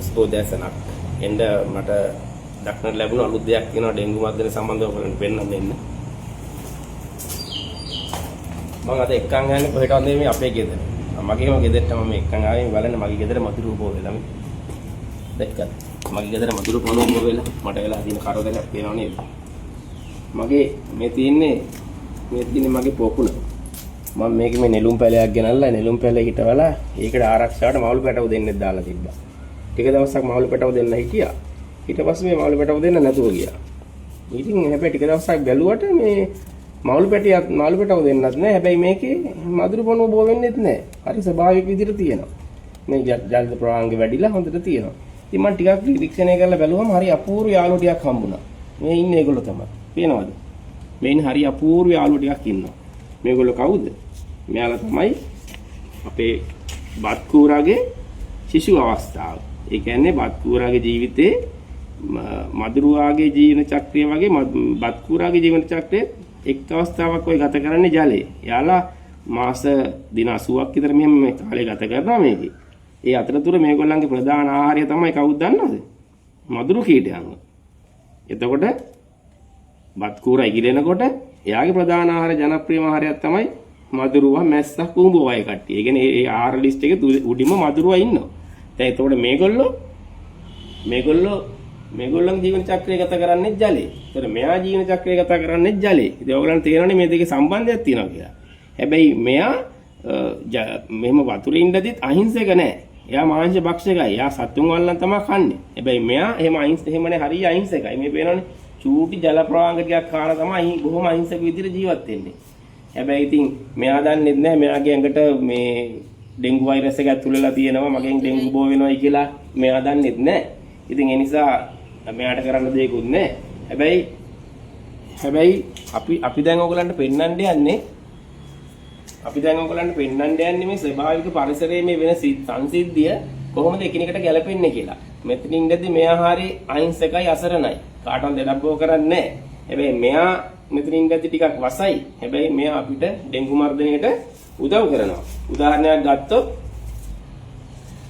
ස්තෝදෑසනක් එන්න මට දක්නට ලැබුණ අලුත් දෙයක් තියෙනවා ඩෙන්ගු මර්ධනය සම්බන්ධව ඔයගලන්ට පෙන්නන්න දෙන්න. මම අද එක්කන් යන්නේ කොහෙටවත් නෙමෙයි අපේ ගෙදර. මගේම ගෙදරට මම එක්කන් ආවේ බලන්න මගේ ගෙදර මధుරු උපෝ වෙලා මේ. දැක්කද? මගේ ගෙදර මధుරු උපෝ වෙලා මට වෙලා තියෙන කරදරයක් තියෙනව නේද? මගේ මේ තියෙන්නේ මගේ පොකුණ. මම මේකේ මේ නෙළුම් පැලයක් ගෙනල්ලා නෙළුම් පැලේ හිටවලා ඒකට ආරක්ෂාවට මාළු පැටව දෙන්නෙක් දාලා තිබ්බා. ටික දවසක් මාළු පැටව දෙන්න හිටියා. ඊට පස්සේ මේ මාළු පැටව දෙන්න නැතුව ගියා. ඉතින් හැබැයි ටික දවසක් බැලුවට මේ මාළු පැටව දෙන්නත් නැහැ. හැබැයි මේකේ මధుර පණුව බෝ වෙන්නෙත් නැහැ. හරි ස්වභාවික විදිහට තියෙනවා. මේ ජල ප්‍රවාහංග වැඩිලා හොඳට තියෙනවා. ඉතින් මම ටිකක් නිරීක්ෂණය කරලා බැලුවම හරි අපූර්ව යාළුවෝ ටිකක් හම්බුණා. මේ ඉන්නේ ඒගොල්ලෝ තමයි. පේනවද? මේ ඉන්නේ හරි අපූර්ව යාළුවෝ ටිකක් ඉන්නවා. මේගොල්ලෝ කවුද? මෙයාලා තමයි අපේ බත් කූරාගේ ශිශු අවස්ථාව. ඒ කියන්නේ බත් කූරාගේ ජීවිතේ මදුරුවාගේ ජීවන චක්‍රය වගේ බත් කූරාගේ ජීවන චක්‍රයේ එක් අවස්ථාවක් ඔය ගත කරන්නේ ජලයේ. යාලා මාස දින 80ක් විතර මෙහෙම මේ කාලේ ගත කරනවා මේකේ. ඒ අතරතුර මේගොල්ලන්ගේ ප්‍රධාන ආහාරය තමයි කවුද දන්නවද? මදුරු කීටයන්ව. එතකොට බත් කූරා ඉගිලෙනකොට එයාගේ ප්‍රධාන ආහාර ජනප්‍රියම ආහාරයක් තමයි මදුරුවා මැස්ස කුඹුව වගේ කට්ටිය. ඒ කියන්නේ ඒ ආහාර ලිස්ට් එකේ උඩින්ම මදුරුවා ඉන්නවා. දැන් එතකොට මේගොල්ලන්ගේ ජීවන චක්‍රය ගත කරන්නේ ජලයේ. ඒතර මෙයා ජීවන චක්‍රය ගත කරන්නේ ජලයේ. ඉතින් ඔයගලන්ට තේරෙනවනේ මේ දෙකේ සම්බන්ධයක් තියෙනවා කියලා. හැබැයි මෙයා මෙහෙම වතුරේ ඉඳදිත් අහිංසක නැහැ. එයා මාංශ භක්ෂකයි. එයා සතුන් වල්ලන් තමයි කන්නේ. හැබැයි මෙයා එහෙමනේ හරිය අහිංසකයි. මේ පේනවනේ චූටි ජල ප්‍රවාහංග ටිකක් කාලා තමයි බොහොම අහිංසක විදිහට ජීවත් වෙන්නේ. හැබැයි ඉතින් මෙයා දන්නේ නැහැ මෙයාගේ ඇඟට මේ ඩෙන්ගු වෛරස් එක ඇතුළේලා තියෙනවා මගෙන් ඩෙන්ගු බෝ වෙනවයි කියලා මෙයා දන්නේ නැහැ. ඉතින් ඒ නිසා මෙයාට කරන්න දෙයක්වත් නැහැ. හැබැයි අපි දැන් ඔයගලන්ට පෙන්වන්න යන්නේ මේ ස්වභාවික පරිසරයේ මේ වෙන සංසිද්ධිය කොහොමද එකිනෙකට ගැලපෙන්නේ කියලා. මෙතනින් ඉඳද්දි මෙයා හරිය අහිංසකයි අසරණයි. කාටවත් දෙඩබ්බෝ කරන්නේ නැහැ. හැබැයි මෙයා මෙතනින් ඉඳද්දි ටිකක් වසයි. හැබැයි මෙයා අපිට ඩෙන්ගු මර්ධනයට උදව් කරනවා. උදාහරණයක් ගත්තොත්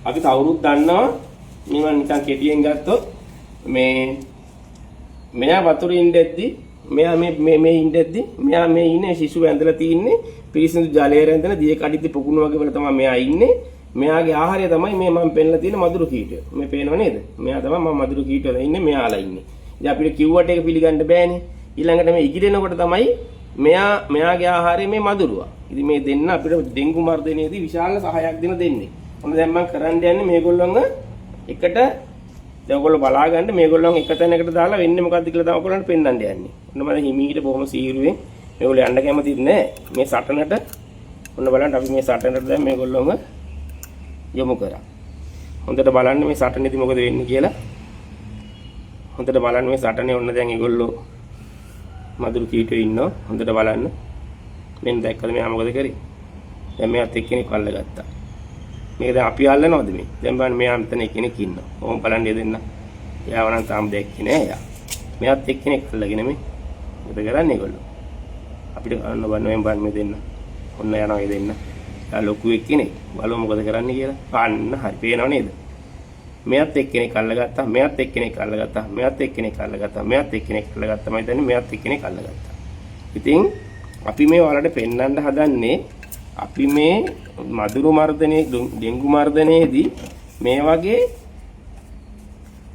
අපි කවුරුත් දන්නවා මම නිකන් කෙටියෙන් ගත්තොත් මෙයා වතුරේ ඉඳද්දි මෙයා මේ ඉන්නේ ශිශුව ඇඳලා තින්නේ පිරිසිදු ජලයේ රැඳෙන දිය කඩਿੱති පොකුණු වගේ වල තමයි මෙයා ඉන්නේ. මෙයාගේ ආහාරය තමයි මේ මම පෙන්නලා තියෙන මధుර කීටය. මේ පේනව නේද? මෙයා තමයි මම මధుර කීටවල ඉන්නේ මෙයාලා ඉන්නේ. ඉතින් අපිට කිව්වට ඒක පිළිගන්න බෑනේ. ඊළඟට මේ ඉගිලෙනකොට තමයි මෙයාගේ ආහාරය මේ මధుරුවා. ඉතින් මේ දෙන්න අපිට ඩෙන්ගු මර්ධනයේදී විශාල සහායක් දෙන්නේ. මොකද දැන් මම කරන්න යන්නේ මේගොල්ලෝම එකට ඔයගොල්ලෝ බලා ගන්න මේගොල්ලන් එක තැනකට දාලා වෙන්නේ මොකද්ද කියලා තමයි ඔයගොල්ලන්ට පෙන්වන්න යන්නේ. ඔන්න මම හිමීට බොහොම සීරුවෙන් මේගොල්ලෝ යන්න කැමතිත් නැහැ. මේ සටනට ඔන්න බලන්න අපි මේ සටනට දැන් මේගොල්ලෝම යොමු කරා. හොඳට බලන්න මේ සටනේදී මොකද වෙන්නේ කියලා. හොඳට බලන්න මේ සටනේ ඔන්න දැන් ඒගොල්ලෝ මధుර කීටෝ ඉන්නවා. හොඳට බලන්න. මෙන්න දැක්කද මෙයා මොකද කරේ? දැන් මෙයාත් එක්කෙනෙක් අල්ලගත්තා. මේක දැන් අපි අල්ලනවද මේ? දැන් බලන්න මෙයා මෙතන එක්කෙනෙක් ඉන්නවා. ඕම් බලන්න දෙන්න. එයාව නම් තාම දැක්කේ නෑ එයා. මෙයාත් එක්කෙනෙක් අල්ලගෙන මේ මොකද කරන්නේ ඒගොල්ලෝ? අපිට අන්න බලන්න මේ දෙන්න. ඔන්න යනවා ඒ දෙන්න. එයා ලොකු එක්කෙනෙක්. බලමු මොකද කරන්නේ කියලා. අන්න හරි පේනව නේද? මෙයාත් එක්කෙනෙක් අල්ලගත්තා. මෙයාත් එක්කෙනෙක් අල්ලගත්තා. මෙයාත් එක්කෙනෙක් අල්ලගත්තා. මෙයාත් එක්කෙනෙක් අල්ලගත්තා. මම හිතන්නේ මෙයාත් එක්කෙනෙක් අල්ලගත්තා. ඉතින් අපි මේ වලට පෙන්වන්න හදන්නේ අපි මේ මధుරු මර්ධනයේ ඩෙන්ගු මර්ධනයේදී මේ වගේ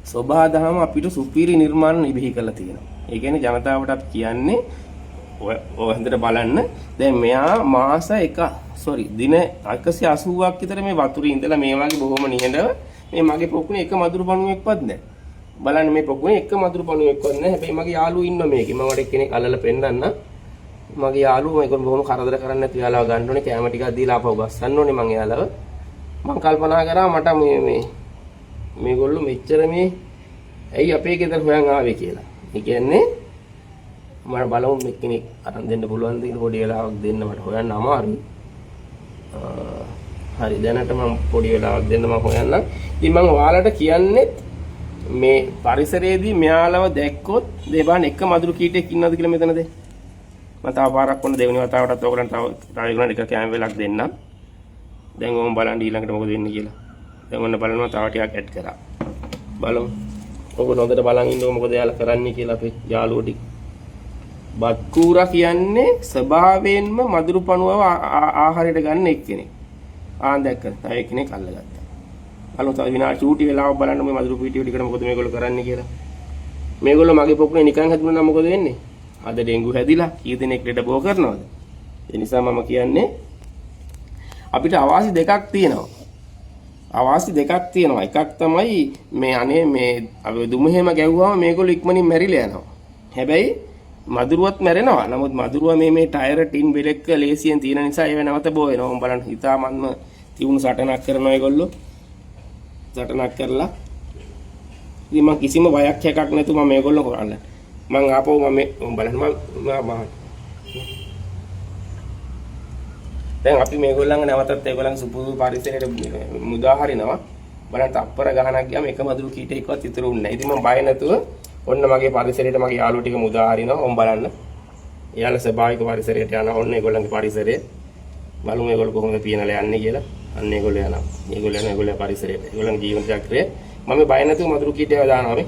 සබහාදහම අපිට සුපිරි නිර්මාණ ඉබහි කරලා තියෙනවා. ඒ කියන්නේ ජනතාවට කියන්නේ ඔය හොඳට බලන්න. දැන් මෙයා මාස දින 180ක් විතර මේ වතුරේ ඉඳලා මේ වගේ බොහොම නිහඬව මේ මගේ පොකුණේ එක මధుරු පණුවෙක්වත් නැහැ. බලන්න මේ පොකුණේ එක මధుරු පණුවෙක්වත් නැහැ. හැබැයි මගේ යාළුවෝ ඉන්නවා මේකේ. මම වඩ කෙනෙක් අල්ලලා පෙන්නන්න. මගේ යාළුවෝ මේගොල්ලෝ බොහොම කරදර කරන්නේ නැති යාළුවා ගන්න ඕනේ කැම ටිකක් දීලා ආපහු ගස්සන්න ඕනේ මං යාළුව. මං කල්පනා කරා මට මේගොල්ලෝ මෙච්චර මේ ඇයි අපේ ගෙදර හොයන් ආවේ කියලා. ඒ කියන්නේ මම බලමු මේ කෙනෙක් අරන් දෙන්න පුළුවන් ද පොඩි වෙලාවක් දෙන්න මට හොයන්න අමාරුයි. හරි දැනට මම පොඩි වෙලාවක් දෙන්න මම හොයන්නම්. ඉතින් මම ඔයාලට කියන්නේ මේ පරිසරයේදී මෙයාලව දැක්කොත් දෙබාන එක මధుර කීටයක් ඉන්නවද කියලා මෙතනද? මම තව පාරක් වුණ දෙවෙනි වතාවටත් ඔයගලන්ට තව එක කැම වෙලක් දෙන්නම්. දැන් ඕම් බලන්න ඊළඟට මොකද වෙන්නේ කියලා. දැන් ඔන්න බලනවා තව ටිකක් ඇඩ් කරා. බලමු. ඔබ හොඳට බලන් ඉන්නකො මොකද යාළුවා කරන්නේ කියලා අපේ යාළුවෝ ටික. බත් කූරා කියන්නේ ස්වභාවයෙන්ම මදුරු පණුවව ආහාරයට ගන්න එක්කෙනෙක්. ආන් දැක්කද? තව එක්කෙනෙක් අල්ලගත්තා. බලමු තව විනාඩි චූටි වෙලාවක් බලන්න මේ මදුරු පීටිය ටිකට මොකද මේගොල්ලෝ කරන්නේ කියලා. මේගොල්ලෝ මගේ පොකුණේ නිකන් හැදුණා නම් මොකද වෙන්නේ? අද ඩෙන්ගු හැදිලා කී දෙනෙක් ලෙඩ බෝ කරනවද? ඒ නිසා මම කියන්නේ අපිට අවාසි දෙකක් තියෙනවා. අවාසි දෙකක් තියෙනවා. එකක් තමයි මේ අනේ මේ අපි දුමහෙම ගැව්වම මේගොල්ලෝ ඉක්මනින් මැරිලා යනවා. හැබැයි මදුරුවත් මැරෙනවා. නමුත් මදුරුවා මේ ටයර් ටින් බෙලෙක්ක ලේසියෙන් තියෙන නිසා ඒව නැවත බෝ වෙනවා. මම බලන්න හිතාමන්ම තියුණු සටනක් කරනවා ඒගොල්ලෝ. සටනක් කරලා ඉතින් මම කිසිම බයක් හැකක් නැතුව මම මේගොල්ලෝ කරන්නේ. මම ආපහු මම බලන්න මම දැන් අපි මේගොල්ලන්ගේ නැවතත් ඒගොල්ලන්ගේ සුපුරුදු පරිසරයට මුදා හරිනවා. බලන්න තප්පර ගහනක් ගියාම එක මදුරු කීටයක්වත් ඉතුරු වෙන්නේ නැහැ. ඉතින් මම බය නැතුව ඔන්න මගේ පරිසරයට මගේ යාළුවෝ ටික මුදා හරිනවා. ඔම් බලන්න. යාළුවා ස්වභාවික පරිසරයට යනවා. ඔන්න ඒගොල්ලන්ගේ පරිසරය. බලමු ඒගොල්ලෝ කොහොමද පියනලා යන්නේ කියලා. අන්න ඒගොල්ලෝ යනවා. ඒගොල්ලෝ පරිසරයට. ඒගොල්ලන්ගේ ජීවන චක්‍රය මම බය නැතුව මදුරු කීටයව දානවා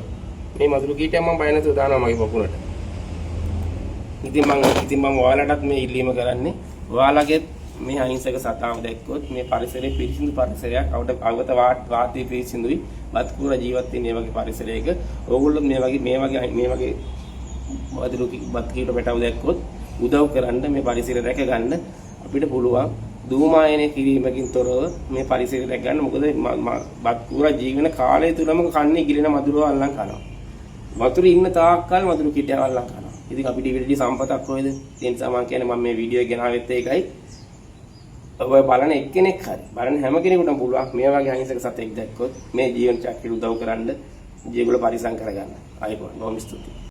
මේ මදුරු කීටය මම බය නැතුව දානවා මගේ පොකුණට. ඉතින් මම ඔයාලටත් මේ ඉල්ලීම කරන්නේ ඔයාලගේ මේ අහිංසක සතාව දැක්කොත් මේ පරිසරයේ පිරිසිදු පරිසරයක් අවත වාතයේ පිරිසිදුයි බත් කුර ජීවත් වෙන මේ වගේ පරිසරයක ඕගොල්ලෝ මේ වගේ මදුරු බත් කීට පැටව දැක්කොත් උදව් කරන්න මේ පරිසරය රැක ගන්න අපිට පුළුවන්. දූමායනය කිරීමකින් තොරව මේ පරිසරය රැක ගන්න. මොකද බත් කුර ජීවන කාලය තුලම කන්නේ ගිලෙන මදුරුව අල්ලන් කනවා. වතුරේ ඉන්න තාක්කල් මදුරු කීටයව අල්ලන් කනවා. ඉතින් අපිට ඊටදී සම්පතක් කොහෙද? ඒ නිසා මම කියන්නේ මම මේ වීඩියෝ එක ගෙනාවෙත් ඒකයි. ඔබ බලන එක්කෙනෙක් හරි බලන හැම කෙනෙකුටම පුළුවන් මේ වගේ අහිංසක සතෙක් දැක්කොත් මේ ජීවන චක්‍රය උදව් කරන්න ජීවිතවල පරිසම් කරගන්න. ආයෙත් බොහොම ස්තුතියි.